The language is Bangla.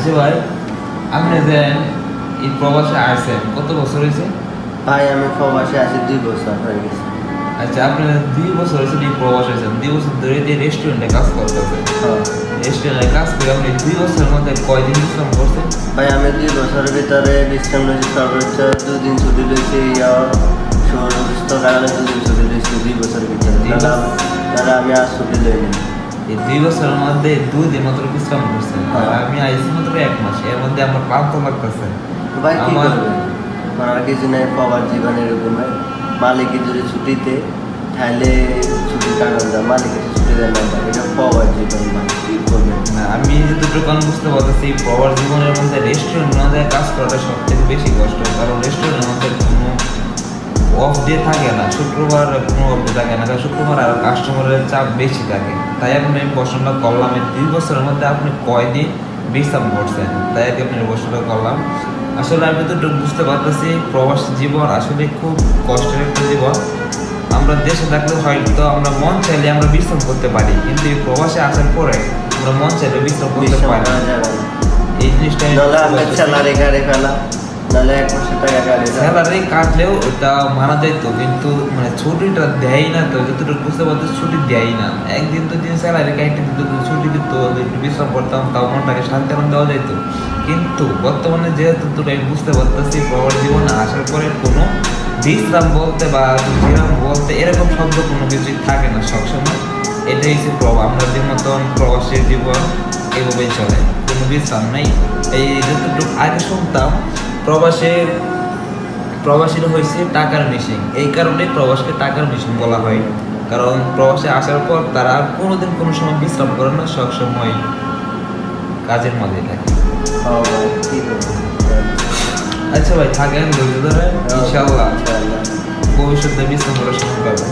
আচ্ছা ভাই, আপনি যে এই প্রবাসে আসছেন কত বছর হয়েছে? ভাই আমি প্রবাসে আছি 2 বছর হয়ে গেছে। আচ্ছা, আপনি 2 বছর হয়েছে এই প্রবাসে আছেন, 2 বছর ধরে যে রেস্টুরেন্টে কাজ করতেছেন, রেস্টুরেন্টে কাজ করে আপনি 2 বছরের মধ্যে কয়দিন বিশ্রাম করছেন? ভাই আমি 2 বছরের ভিতরে বিশ্রাম নিয়েছি সর্বোচ্চ 2 দিন ছুটি রয়েছে, সুস্থ কারণে 2 দিন ছুটি রয়েছে 2 বছরের ভিতরে। তাহলে আমি আর ছুটি লইনি। এই 2 বছরের মধ্যে 2 দিন মাত্র বিশ্রাম করছেন, আর আমি আইসি মাত্র 1 মাস, এর মধ্যে আমার ক্লান্ত লাগতেছে। ভাই কি আমার করবে, করার কিছু নেই, প্রবাস জীবন এরকম। মালিকের যদি ছুটিতে তাহলে ছুটি কাটানো যায়, মালিকের ছুটি দেয় না, এটা প্রবাস জীবন। ভাই কি করবে না, আমি যতটুকু বুঝতে পারতেছি প্রবাস জীবনের মধ্যে রেস্টুরেন্টের মধ্যে কাজ করাটা সব থেকে বেশি কষ্ট, কারণ রেস্টুরেন্টের মধ্যে কোনো অফ ডে থাকে না, শুক্রবার কোনো অফ ডে থাকে না, কারণ শুক্রবার আর কাস্টমারের চাপ বেশি থাকে। তাই আপনি আমি প্রশ্নটা করলাম, এই 2 বছরের মধ্যে আপনি কয়দিন বিশ্রাম করছেন, তাই আর কি আপনি প্রশ্নটা করলাম। আসলে আমি তো বুঝতে পারতেছি প্রবাস জীবন আসলে খুব কষ্টের একটা জীবন। আমরা দেশে থাকলে হয়তো আমরা মন চাইলে আমরা বিশ্রাম করতে পারি, কিন্তু এই প্রবাসে আসার পরে আমরা মন চাইলে বিশ্রাম করতে পারি না। এই জিনিসটা স্যালারি কাটে ফেলা, নাহলে 1 মাসের টাকা কাটে স্যালারি কাটলেও ওটা মানা যাইতো, কিন্তু মানে ছুটিটা দেয় না। তো যতটুকু বুঝতে পারতো ছুটি দেয় না, একদিন তো দিন স্যালারি কাটতে দিত, ছুটি দিত, একটু বিশ্রাম করতাম, তাও মনটাকে শান্তি আনন্দ দেওয়া যেত। কিন্তু বর্তমানে যেহেতু আমি বুঝতে পারতেছি প্রবাস জীবনে আসার পরে কোনো বিশ্রাম বলতে বা বিরাম বলতে এরকম শব্দ কোনো কিছুই থাকে না সবসময়। এটাই হচ্ছে প্রবাস, আমরা যে মতন প্রবাসের জীবন এভাবেই চলে, কোনো বিশ্রাম নেই। এই যতটুকু আগে শুনতাম প্রবাসীরা হয়েছে টাকার মেশিন, এই কারণে প্রবাসকে টাকার মেশিন বলা হয়। কারণ প্রবাসে আসার পর তারা আর কোনোদিন কোনো সময় বিশ্রাম করে না, সবসময় কাজের মধ্যে থাকে। আচ্ছা ভাই, থাকেন ধৈর্য ধরে, ইনশাআল্লাহ ভবিষ্যতে বিশ্রাম করার সময় পাবেন।